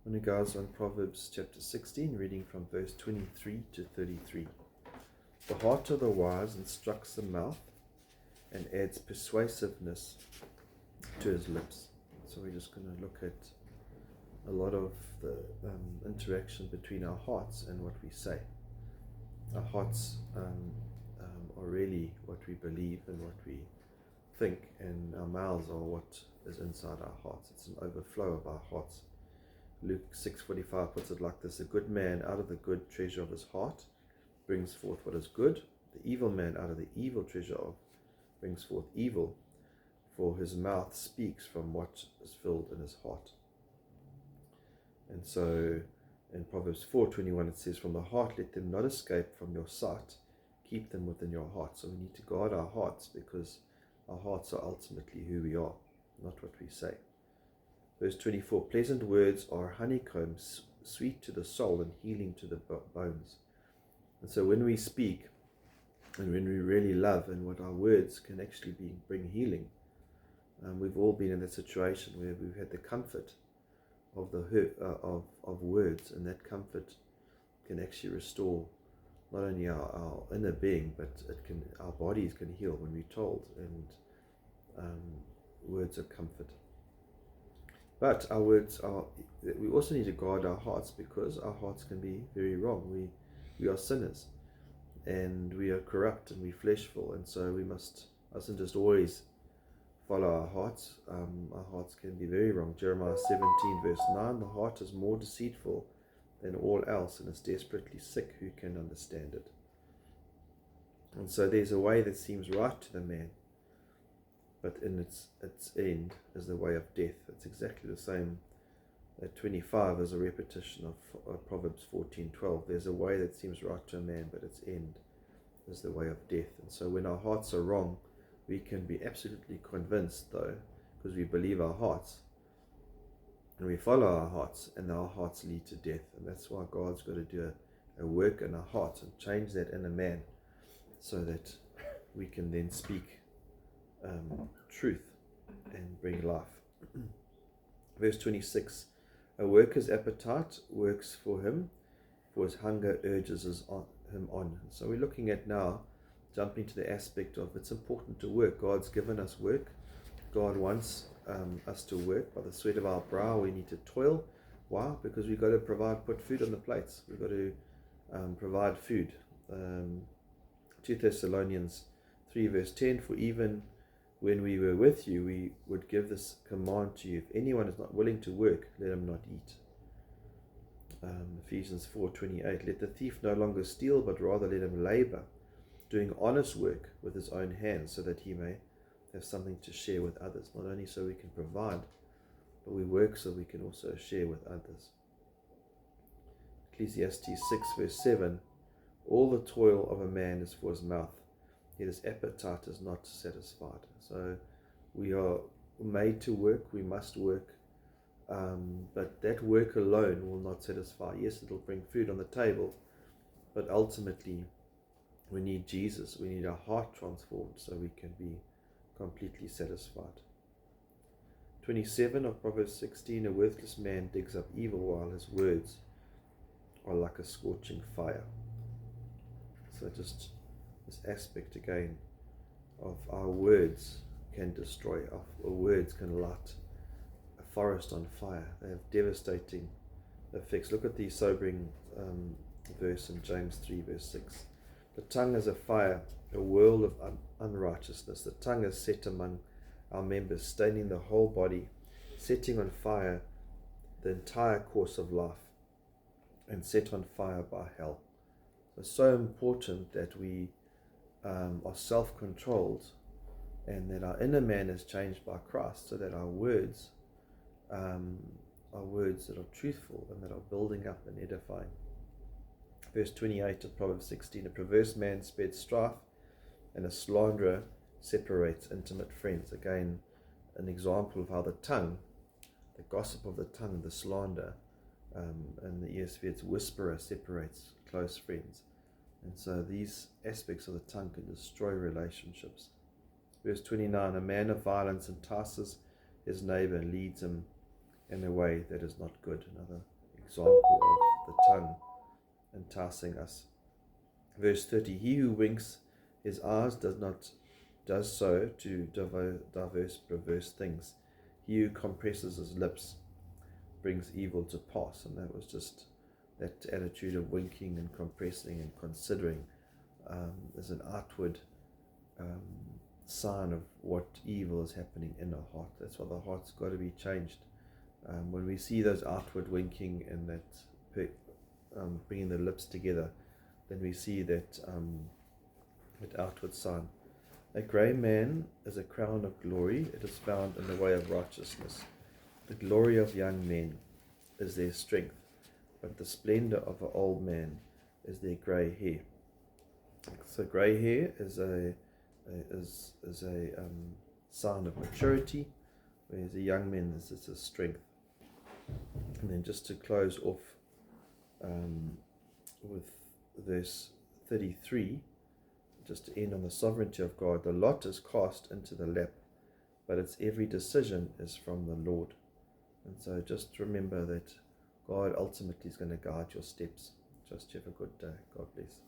When it goes on Proverbs chapter 16, reading from verse 23 to 33. The heart of the wise instructs the mouth and adds persuasiveness to his lips. So we're just going to look at a lot of the interaction between our hearts and what we say. Our hearts are really what we believe and what we think, and our mouths are what is inside our hearts. It's an overflow of our hearts. Luke 6:45 puts it like this: a good man out of the good treasure of his heart brings forth what is good. The evil man out of the evil treasure brings forth evil, for his mouth speaks from what is filled in his heart. And so in Proverbs 4:21 it says, from the heart let them not escape from your sight, keep them within your heart. So we need to guard our hearts, because our hearts are ultimately who we are, not what we say. Verse 24, pleasant words are honeycomb, sweet to the soul and healing to the bones. And so when we speak and when we really love, and what our words can actually bring healing. We've all been in that situation where we've had the comfort of the hurt of words, and that comfort can actually restore not only our inner being, but our bodies can heal when we're told, and words of comfort. But our words we also need to guard our hearts, because our hearts can be very wrong. We are sinners, and we are corrupt, and we're fleshful, and so we mustn't just always follow our hearts. Our hearts can be very wrong. Jeremiah 17 verse 9, the heart is more deceitful than all else and is desperately sick. Who can understand it? And so there's a way that seems right to the man, but in its end is the way of death. It's exactly the same. At 25 is a repetition of Proverbs 14:12. There's a way that seems right to a man, but its end is the way of death. And so when our hearts are wrong, we can be absolutely convinced, though, because we believe our hearts and we follow our hearts, and our hearts lead to death. And that's why God's got to do a work in our hearts and change that in a man, so that we can then speak truth and bring life. Verse 26, a worker's appetite works for him, for his hunger urges him on. So we're looking at now, jumping to the aspect of it's important to work. God's given us work. God wants us to work. By the sweat of our brow we need to toil. Why? Because we've got to put food on the plates. We've got to provide food. 2 Thessalonians 3 verse 10, for even when we were with you, we would give this command to you: if anyone is not willing to work, let him not eat. Ephesians 4:28, let the thief no longer steal, but rather let him labor, doing honest work with his own hands, so that he may have something to share with others. Not only so we can provide, but we work so we can also share with others. Ecclesiastes 6 verse 7, all the toil of a man is for his mouth, yet his appetite is not satisfied. So we are made to work, we must work, but that work alone will not satisfy. Yes, it'll bring food on the table, but ultimately we need Jesus. We need our heart transformed so we can be completely satisfied. 27 of Proverbs 16, a worthless man digs up evil, while his words are like a scorching fire. So just this aspect again of our words can destroy, our words can light a forest on fire. They have devastating effects. Look at the sobering verse in James 3 verse 6. The tongue is a fire, a whirl of unrighteousness. The tongue is set among our members, staining the whole body, setting on fire the entire course of life, and set on fire by hell. It's so important that we are self-controlled, and that our inner man is changed by Christ, so that our words are words that are truthful and that are building up and edifying. Verse 28 of Proverbs 16, a perverse man spreads strife, and a slanderer separates intimate friends. Again, an example of how the tongue, the gossip of the tongue, the slander, and the ESV, it's whisperer, separates close friends. And so these aspects of the tongue can destroy relationships. Verse 29, a man of violence entices his neighbor and leads him in a way that is not good. Another example of the tongue enticing us. Verse 30, he who winks his eyes does so to diverse perverse things. He who compresses his lips brings evil to pass. And that was just that attitude of winking and compressing and considering as an outward sign of what evil is happening in our heart. That's why the heart's got to be changed. When we see those outward winking and that bringing the lips together, then we see that outward sign. A grey man is a crown of glory. It is found in the way of righteousness. The glory of young men is their strength, but the splendor of an old man is their grey hair. So grey hair is a sign of maturity, whereas a young man is a strength. And then just to close off with verse 33, just to end on the sovereignty of God. The lot is cast into the lap, but its every decision is from the Lord. And so just remember that God ultimately is going to guide your steps. Just have a good day. God bless.